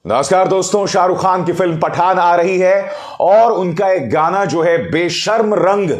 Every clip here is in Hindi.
नमस्कार दोस्तों, शाहरुख खान की फिल्म पठान आ रही है और उनका एक गाना जो है बेशर्म रंग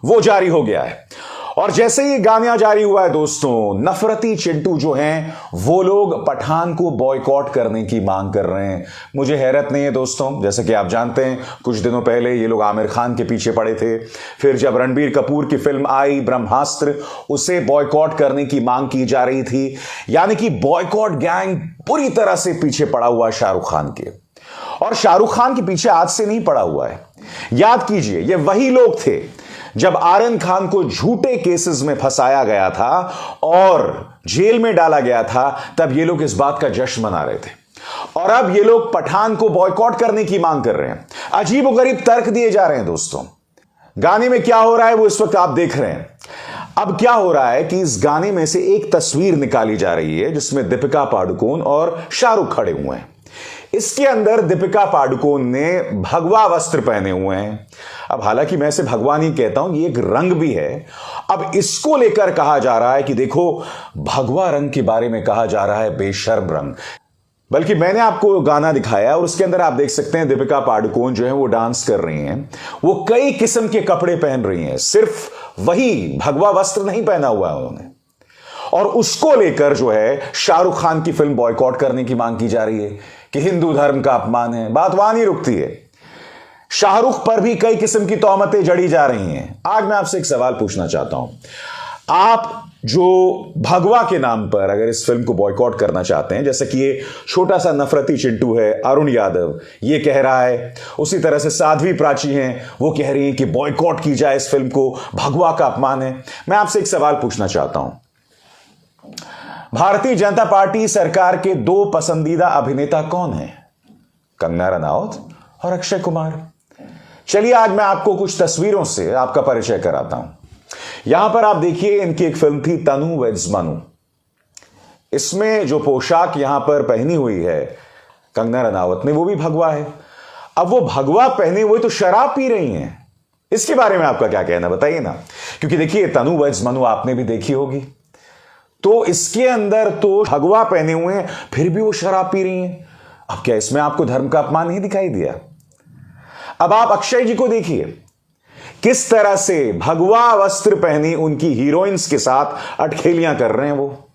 वो जारी हो गया है। और जैसे ही गाना जारी हुआ है दोस्तों, नफरती चिंटू जो हैं वो लोग पठान को बॉयकॉट करने की मांग कर रहे हैं। मुझे हैरत नहीं है दोस्तों, जैसे कि आप जानते हैं कुछ दिनों पहले ये लोग आमिर खान के पीछे पड़े थे। फिर जब रणबीर कपूर की फिल्म आई ब्रह्मास्त्र, उसे बॉयकॉट करने की मांग की जा रही थी। यानी कि बॉयकॉट गैंग पूरी तरह से पीछे पड़ा हुआ है शाहरुख खान के। और शाहरुख खान के पीछे आज से नहीं पड़ा हुआ है। याद कीजिए, ये वही लोग थे जब आर्यन खान को झूठे केसेस में फंसाया गया था और जेल में डाला गया था, तब ये लोग इस बात का जश्न मना रहे थे। और अब ये लोग पठान को बॉयकॉट करने की मांग कर रहे हैं। अजीबोगरीब तर्क दिए जा रहे हैं दोस्तों। गाने में क्या हो रहा है वो इस वक्त आप देख रहे हैं। अब क्या हो रहा है कि इस गाने में से एक तस्वीर निकाली जा रही है जिसमें दीपिका पादुकोण और शाहरुख खड़े हुए हैं। इसके अंदर दीपिका पादुकोण ने भगवा वस्त्र पहने हुए हैं। अब हालांकि मैं इसे भगवा नहीं कहता हूं, ये एक रंग भी है। अब इसको लेकर कहा जा रहा है कि देखो, भगवा रंग के बारे में कहा जा रहा है बेशर्म रंग। बल्कि मैंने आपको गाना दिखाया और उसके अंदर आप देख सकते हैं दीपिका पादुकोण जो है वो डांस कर रही हैं। वो कई किस्म के कपड़े पहन रही हैं, सिर्फ वही भगवा वस्त्र नहीं पहना हुआ है उन्होंने। और उसको लेकर जो है शाहरुख खान की फिल्म बॉयकॉट करने की मांग की जा रही है कि हिंदू धर्म का अपमान है। बात वहां नहीं रुकती है, शाहरुख पर भी कई किस्म की तौहमतें जड़ी जा रही हैं। आज मैं आपसे एक सवाल पूछना चाहता हूं, आप जो भगवा के नाम पर अगर इस फिल्म को बॉयकॉट करना चाहते हैं, जैसे कि ये छोटा सा नफरती चिंटू है अरुण यादव, ये कह रहा है, उसी तरह से साध्वी प्राची हैं, वो कह रही हैं कि बॉयकॉट की जाए इस फिल्म को, भगवा का अपमान है। मैं आपसे एक सवाल पूछना चाहता हूं, भारतीय जनता पार्टी सरकार के दो पसंदीदा अभिनेता कौन हैं? कंगना रनौत और अक्षय कुमार। चलिए आज मैं आपको कुछ तस्वीरों से आपका परिचय कराता हूं। यहां पर आप देखिए, इनकी एक फिल्म थी तनु वेड्स मनु। इसमें जो पोशाक यहां पर पहनी हुई है कंगना रनौत ने, वो भी भगवा है। अब वो भगवा पहने हुए तो शराब पी रही हैं, इसके बारे में आपका क्या कहना बताइए ना। क्योंकि देखिए तनु वेड्स मनु आपने भी देखी होगी, तो इसके अंदर तो भगवा पहने हुए हैं फिर भी वो शराब पी रही हैं। अब क्या इसमें आपको धर्म का अपमान नहीं दिखाई दिया? अब आप अक्षय जी को देखिए, किस तरह से भगवा वस्त्र पहनी उनकी हीरोइंस के साथ अटखेलियां कर रहे हैं वो।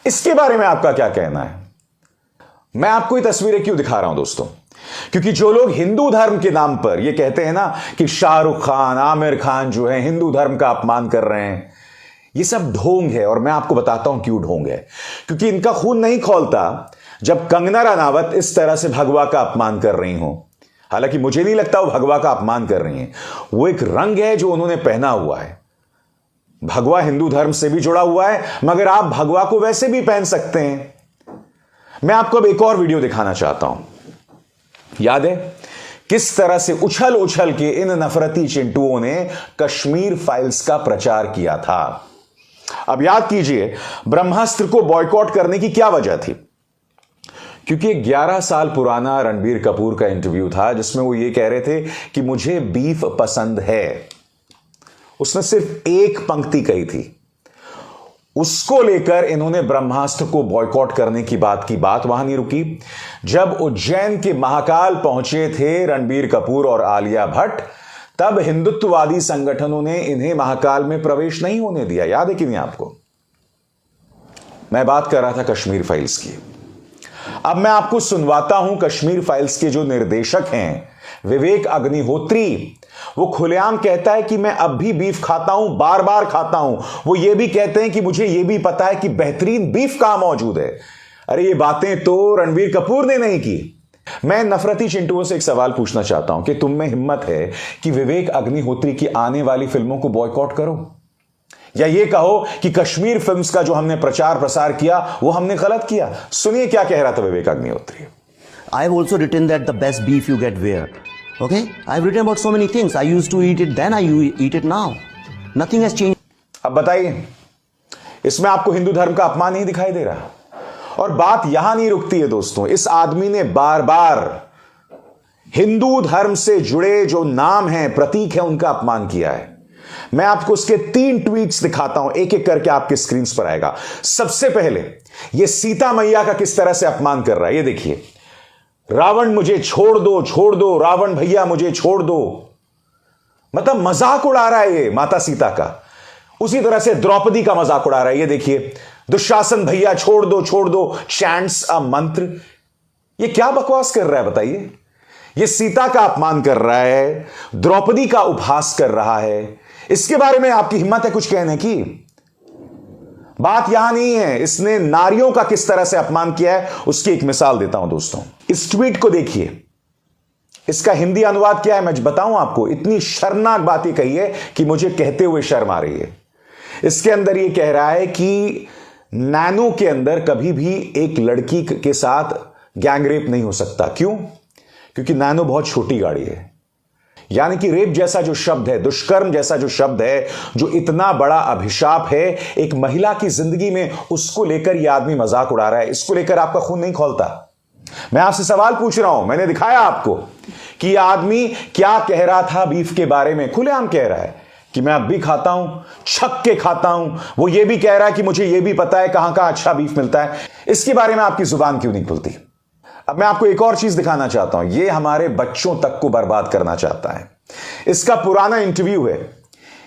इसके बारे में आपका क्या कहना है? मैं आपको ये तस्वीरें क्यों दिखा रहा हूं दोस्तों, क्योंकि जो लोग हिंदू धर्म के नाम पर ये कहते हैं ना कि शाहरुख खान, आमिर खान जो है हिंदू धर्म का अपमान कर रहे हैं, ये सब ढोंग है। और मैं आपको बताता हूं क्यों ढोंग है। क्योंकि इनका खून नहीं खौलता जब कंगना रनावत इस तरह से भगवा का अपमान कर रही हो। हालांकि मुझे नहीं लगता वो भगवा का अपमान कर रही हैं, वो एक रंग है जो उन्होंने पहना हुआ है। भगवा हिंदू धर्म से भी जुड़ा हुआ है, मगर आप भगवा को वैसे भी पहन सकते हैं। मैं आपको अब एक और वीडियो दिखाना चाहता हूं। याद है किस तरह से उछल उछल के इन नफरती चिंटुओं ने कश्मीर फाइल्स का प्रचार किया था। अब याद कीजिए, ब्रह्मास्त्र को बॉयकॉट करने की क्या वजह थी? क्योंकि 11 साल पुराना रणबीर कपूर का इंटरव्यू था जिसमें वो ये कह रहे थे कि मुझे बीफ पसंद है। उसने सिर्फ एक पंक्ति कही थी, उसको लेकर इन्होंने ब्रह्मास्त्र को बॉयकॉट करने की बात वहां नहीं रुकी। जब उज्जैन के महाकाल पहुंचे थे रणबीर कपूर और आलिया भट्ट, तब हिंदुत्ववादी संगठनों ने इन्हें महाकाल में प्रवेश नहीं होने दिया। याद है कि नहीं आपको? मैं बात कर रहा था कश्मीर फाइल्स की। अब मैं आपको सुनवाता हूं कश्मीर फाइल्स के जो निर्देशक हैं विवेक अग्निहोत्री। वो खुलेआम कहता है कि मैं अब भी बीफ खाता हूं, बार बार खाता हूं। वो ये भी कहते हैं कि मुझे ये भी पता है कि बेहतरीन बीफ कहां मौजूद है। अरे ये बातें तो रणबीर कपूर ने नहीं की। मैं नफरती चिंटुओं से एक सवाल पूछना चाहता हूं कि तुम में हिम्मत है कि विवेक अग्निहोत्री की आने वाली फिल्मों को बॉयकॉट करो, या ये कहो कि कश्मीर फिल्म्स का जो हमने प्रचार प्रसार किया वो हमने गलत किया? सुनिए क्या कह रहा था Vivek Agnihotri. I have also written that the best beef you get where. Okay? I have written about so many things. I used to eat it then, I eat it now. Nothing has changed. अब बताइए, इसमें आपको हिंदू धर्म का अपमान नहीं दिखाई दे रहा? और बात यहां नहीं रुकती है दोस्तों। इस आदमी ने बार बार हिंदू धर्म से जुड़े जो नाम हैं, प्रतीक हैं, उनका अपमान किया है। मैं आपको उसके 3 ट्वीट्स दिखाता हूं, एक एक करके आपके स्क्रीन पर आएगा। सबसे पहले ये सीता मैया का किस तरह से अपमान कर रहा है, ये देखिए। रावण मुझे छोड़ दो रावण भैया मुझे छोड़ दो। मतलब मजाक उड़ा रहा है ये माता सीता का। उसी तरह से द्रौपदी का मजाक उड़ा रहा है। ये देखिए, दुशासन भैया छोड़ दो चैंट्स अ मंत्र। ये क्या बकवास कर रहा है बताइए। ये सीता का अपमान कर रहा है, द्रौपदी का उपहास कर रहा है। इसके बारे में आपकी हिम्मत है कुछ कहने की? बात यहां नहीं है, इसने नारियों का किस तरह से अपमान किया है उसकी एक मिसाल देता हूं दोस्तों। इस ट्वीट को देखिए, इसका हिंदी अनुवाद क्या है मैं बताऊं आपको। इतनी शर्मनाक बात ये कही है कि मुझे कहते हुए शर्म आ रही है। इसके अंदर ये कह रहा है कि नैनो के अंदर कभी भी एक लड़की के साथ गैंगरेप नहीं हो सकता। क्यों? क्योंकि नैनो बहुत छोटी गाड़ी है। यानी कि रेप जैसा जो शब्द है, दुष्कर्म जैसा जो शब्द है, जो इतना बड़ा अभिशाप है एक महिला की जिंदगी में, उसको लेकर यह आदमी मजाक उड़ा रहा है। इसको लेकर आपका खून नहीं खौलता? मैं आपसे सवाल पूछ रहा हूं। मैंने दिखाया आपको कि यह आदमी क्या कह रहा था बीफ के बारे में। खुलेआम कह रहा है कि मैं अब भी खाता हूं, छक के खाता हूं। वो ये भी कह रहा है कि मुझे ये भी पता है कहां कहां अच्छा बीफ मिलता है। इसके बारे में आपकी जुबान क्यों नहीं खुलती? अब मैं आपको एक और चीज दिखाना चाहता हूं। ये हमारे बच्चों तक को बर्बाद करना चाहता है। इसका पुराना इंटरव्यू है।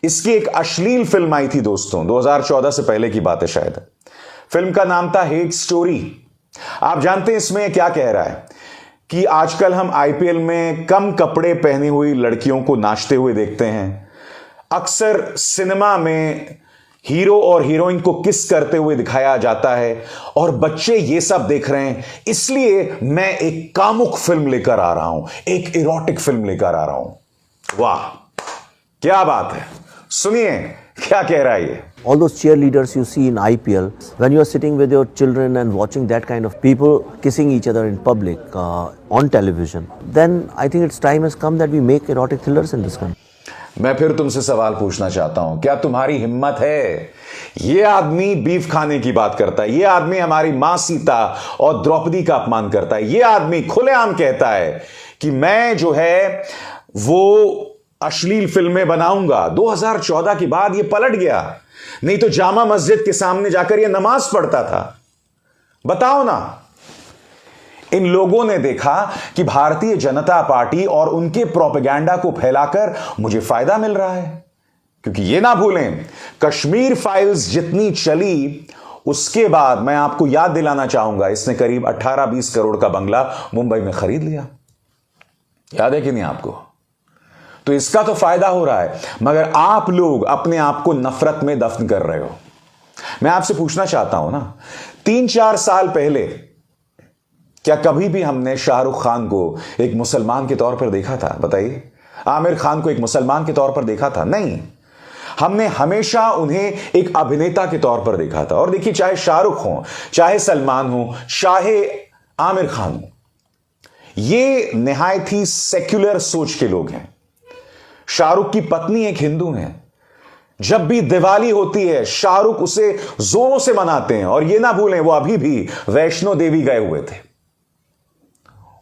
इसकी एक अश्लील फिल्म आई थी दोस्तों, 2014 से पहले की बात है शायद। फिल्म का नाम था हेट स्टोरी। आप जानते हैं इसमें क्या कह रहा है कि आजकल हम आईपीएल में कम कपड़े पहनी हुई लड़कियों को नाचते हुए देखते हैं। अक्सर सिनेमा में हीरो और हीरोइन को किस करते हुए दिखाया जाता है और बच्चे ये सब देख रहे हैं। इसलिए मैं एक कामुक फिल्म लेकर आ रहा हूं, एक इरोटिक फिल्म लेकर आ रहा हूं। वाह, क्या बात है। सुनिए क्या कह रहा है ये। All those cheerleaders you see in IPL, when you are sitting with your children and watching that kind of people kissing each other in public on television, then I think its time has come that we make erotic thrillers in this country. मैं फिर तुमसे सवाल पूछना चाहता हूं, क्या तुम्हारी हिम्मत है? ये आदमी बीफ खाने की बात करता है। ये आदमी हमारी मां सीता और द्रौपदी का अपमान करता है। ये आदमी खुलेआम कहता है कि मैं जो है वो अश्लील फिल्में बनाऊंगा। 2014 के बाद ये पलट गया, नहीं तो जामा मस्जिद के सामने जाकर ये नमाज पढ़ता था। बताओ ना। इन लोगों ने देखा कि भारतीय जनता पार्टी और उनके प्रोपेगेंडा को फैलाकर मुझे फायदा मिल रहा है। क्योंकि ये ना भूलें, कश्मीर फाइल्स जितनी चली उसके बाद मैं आपको याद दिलाना चाहूंगा, इसने करीब 18-20 करोड़ का बंगला मुंबई में खरीद लिया। याद है कि नहीं आपको? तो इसका तो फायदा हो रहा है, मगर आप लोग अपने आप को नफरत में दफन कर रहे हो। मैं आपसे पूछना चाहता हूं ना, 3-4 साल पहले क्या कभी भी हमने शाहरुख खान को एक मुसलमान के तौर पर देखा था? बताइए। आमिर खान को एक मुसलमान के तौर पर देखा था? नहीं। हमने हमेशा उन्हें एक अभिनेता के तौर पर देखा था। और देखिए, चाहे शाहरुख हो, चाहे सलमान हो, चाहे आमिर खान हो, ये निहायत ही सेक्युलर सोच के लोग हैं। शाहरुख की पत्नी एक हिंदू है। जब भी दिवाली होती है शाहरुख उसे जोरों से मनाते हैं। और ये ना भूलें, वो अभी भी वैष्णो देवी गए हुए थे।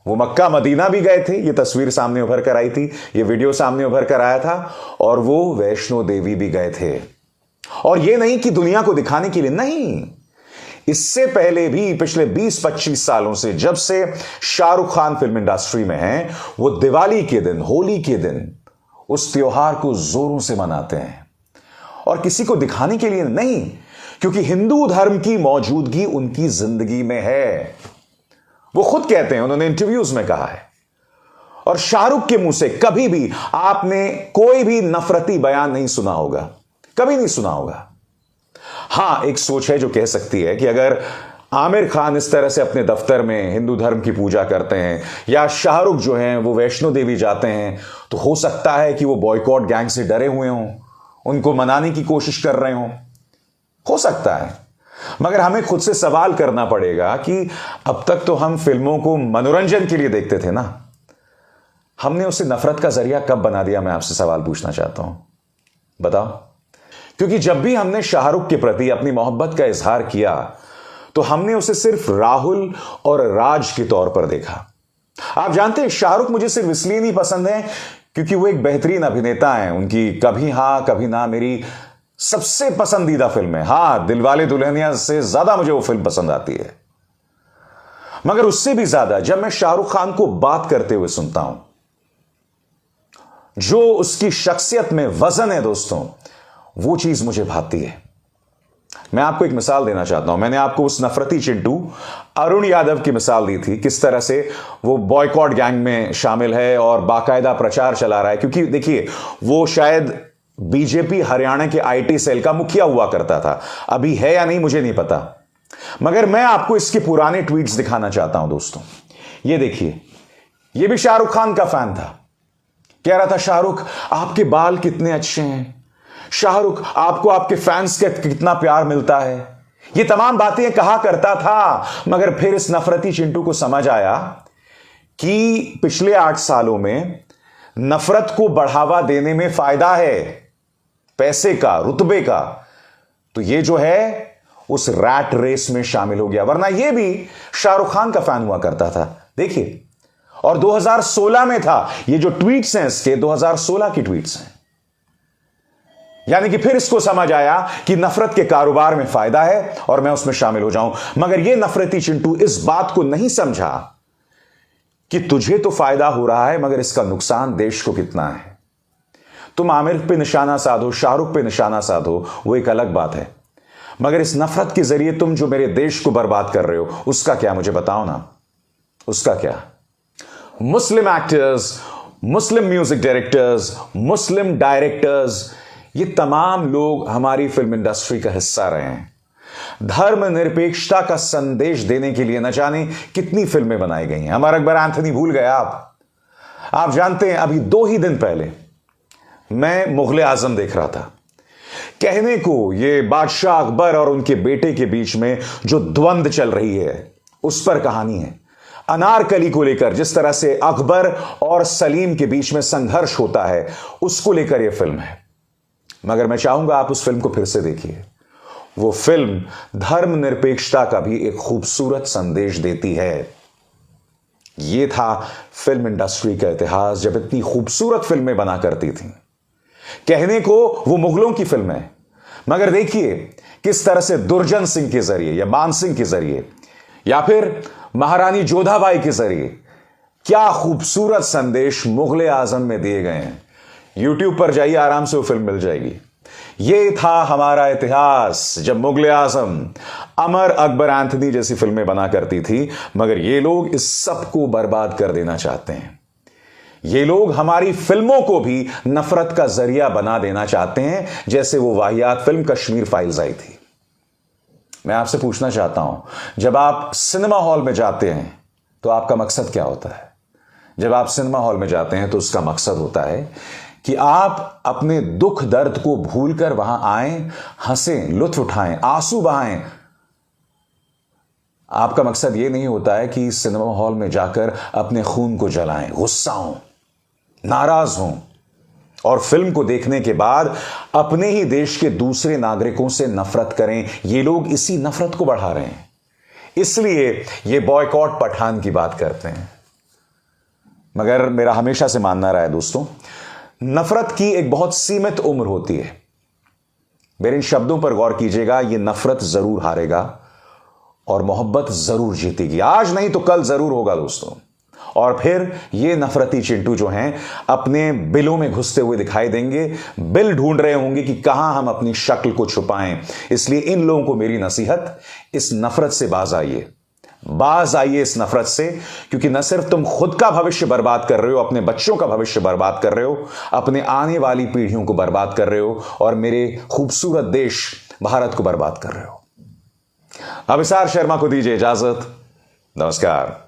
वो मक्का मदीना भी गए थे। ये तस्वीर सामने उभर कर आई थी, ये वीडियो सामने उभर कर आया था। और वो वैष्णो देवी भी गए थे। और ये नहीं कि दुनिया को दिखाने के लिए, नहीं। इससे पहले भी पिछले 20-25 सालों से, जब से शाहरुख खान फिल्म इंडस्ट्री में हैं, वो दिवाली के दिन, होली के दिन उस त्योहार को जोरों से मनाते हैं। और किसी को दिखाने के लिए नहीं, क्योंकि हिंदू धर्म की मौजूदगी उनकी जिंदगी में है। वो खुद कहते हैं, उन्होंने इंटरव्यूज में कहा है। और शाहरुख के मुंह से कभी भी आपने कोई भी नफरती बयान नहीं सुना होगा, कभी नहीं सुना होगा। हां, एक सोच है जो कह सकती है कि अगर आमिर खान इस तरह से अपने दफ्तर में हिंदू धर्म की पूजा करते हैं, या शाहरुख जो हैं वो वैष्णो देवी जाते हैं, तो हो सकता है कि वो बॉयकॉट गैंग से डरे हुए हों, उनको मनाने की कोशिश कर रहे हों। हो सकता है, मगर हमें खुद से सवाल करना पड़ेगा कि अब तक तो हम फिल्मों को मनोरंजन के लिए देखते थे ना, हमने उसे नफरत का जरिया कब बना दिया? मैं आपसे सवाल पूछना चाहता हूं, बताओ। क्योंकि जब भी हमने शाहरुख के प्रति अपनी मोहब्बत का इजहार किया तो हमने उसे सिर्फ राहुल और राज के तौर पर देखा। आप जानते हैं, शाहरुख मुझे सिर्फ इसलिए नहीं पसंद है क्योंकि वो एक बेहतरीन अभिनेता हैं। उनकी कभी हां कभी ना मेरी सबसे पसंदीदा फिल्म है। हां, दिलवाले दुल्हनिया से ज्यादा मुझे वो फिल्म पसंद आती है। मगर उससे भी ज्यादा जब मैं शाहरुख खान को बात करते हुए सुनता हूं, जो उसकी शख्सियत में वजन है दोस्तों, वो चीज मुझे भाती है। मैं आपको एक मिसाल देना चाहता हूं। मैंने आपको उस नफरती चिंटू अरुण यादव की मिसाल दी थी, किस तरह से वो बॉयकॉट गैंग में शामिल है और बाकायदा प्रचार चला रहा है, क्योंकि देखिए वो शायद बीजेपी हरियाणा के आईटी सेल का मुखिया हुआ करता था। अभी है या नहीं मुझे नहीं पता, मगर मैं आपको इसके पुराने ट्वीट्स दिखाना चाहता हूं दोस्तों। ये देखिए, ये भी शाहरुख खान का फैन था। कह रहा था, शाहरुख आपके बाल कितने अच्छे हैं, शाहरुख आपको आपके फैंस का कितना प्यार मिलता है। ये तमाम बातें कहा करता था, मगर फिर इस नफरती चिंटू को समझ आया कि पिछले 8 सालों में नफरत को बढ़ावा देने में फायदा है, पैसे का, रुतबे का। तो ये जो है उस रैट रेस में शामिल हो गया, वरना ये भी शाहरुख खान का फैन हुआ करता था। देखिए, और 2016 में था। ये जो ट्वीट्स हैं इसके 2016 की ट्वीट्स हैं। यानी कि फिर इसको समझ आया कि नफरत के कारोबार में फायदा है और मैं उसमें शामिल हो जाऊं। मगर यह नफरती चिंटू इस बात को नहीं समझा कि तुझे तो फायदा हो रहा है, मगर इसका नुकसान देश को कितना है। तुम आमिर पे निशाना साधो, शाहरुख पे निशाना साधो, वो एक अलग बात है, मगर इस नफरत के जरिए तुम जो मेरे देश को बर्बाद कर रहे हो, उसका क्या, मुझे बताओ ना, उसका क्या। मुस्लिम एक्टर्स, मुस्लिम म्यूजिक डायरेक्टर्स, मुस्लिम डायरेक्टर्स, ये तमाम लोग हमारी फिल्म इंडस्ट्री का हिस्सा रहे हैं। धर्मनिरपेक्षता का संदेश देने के लिए न जाने कितनी फिल्में बनाई गई हैं। अमर अकबर एंथनी भूल गए आप जानते हैं, अभी 2 ही दिन पहले मैं मुगले आजम देख रहा था। कहने को ये बादशाह अकबर और उनके बेटे के बीच में जो द्वंद्व चल रही है, उस पर कहानी है। अनारकली को लेकर जिस तरह से अकबर और सलीम के बीच में संघर्ष होता है, उसको लेकर यह फिल्म है। मगर मैं चाहूंगा आप उस फिल्म को फिर से देखिए। वो फिल्म धर्मनिरपेक्षता का भी एक खूबसूरत संदेश देती है। यह था फिल्म इंडस्ट्री का इतिहास, जब इतनी खूबसूरत फिल्में बना करती थी। कहने को वो मुगलों की फिल्म है, मगर देखिए किस तरह से दुर्जन सिंह के जरिए या मान सिंह के जरिए या फिर महारानी जोधाबाई के जरिए क्या खूबसूरत संदेश मुगले आजम में दिए गए हैं। यूट्यूब पर जाइए, आराम से वो फिल्म मिल जाएगी। ये था हमारा इतिहास, जब मुगले आजम, अमर अकबर एंथनी जैसी फिल्में बना करती थी, मगर ये लोग इस सब को बर्बाद कर देना चाहते हैं। ये लोग हमारी फिल्मों को भी नफरत का जरिया बना देना चाहते हैं, जैसे वो वाहियात फिल्म कश्मीर फाइल्स आई थी। मैं आपसे पूछना चाहता हूं, जब आप सिनेमा हॉल में जाते हैं तो आपका मकसद क्या होता है? जब आप सिनेमा हॉल में जाते हैं तो उसका मकसद होता है कि आप अपने दुख दर्द को भूलकर वहां आएं, हंसें, लुत्फ उठाएं, आंसू बहाएं। आपका मकसद यह नहीं होता है कि सिनेमा हॉल में जाकर अपने खून को जलाएं, गुस्सा हों, नाराज हों और फिल्म को देखने के बाद अपने ही देश के दूसरे नागरिकों से नफरत करें। ये लोग इसी नफरत को बढ़ा रहे हैं, इसलिए ये बॉयकॉट पठान की बात करते हैं। मगर मेरा हमेशा से मानना रहा है दोस्तों, नफरत की एक बहुत सीमित उम्र होती है। मेरे इन शब्दों पर गौर कीजिएगा, ये नफरत जरूर हारेगा और मोहब्बत जरूर जीतेगी। आज नहीं तो कल जरूर होगा दोस्तों। और फिर ये नफरती चिंटू जो हैं अपने बिलों में घुसते हुए दिखाई देंगे, बिल ढूंढ रहे होंगे कि कहां हम अपनी शक्ल को छुपाएं। इसलिए इन लोगों को मेरी नसीहत, इस नफरत से बाज आइए इस नफरत से, क्योंकि न सिर्फ तुम खुद का भविष्य बर्बाद कर रहे हो, अपने बच्चों का भविष्य बर्बाद कर रहे हो, अपने आने वाली पीढ़ियों को बर्बाद कर रहे हो और मेरे खूबसूरत देश भारत को बर्बाद कर रहे हो। अभिसार शर्मा को दीजिए इजाजत। नमस्कार।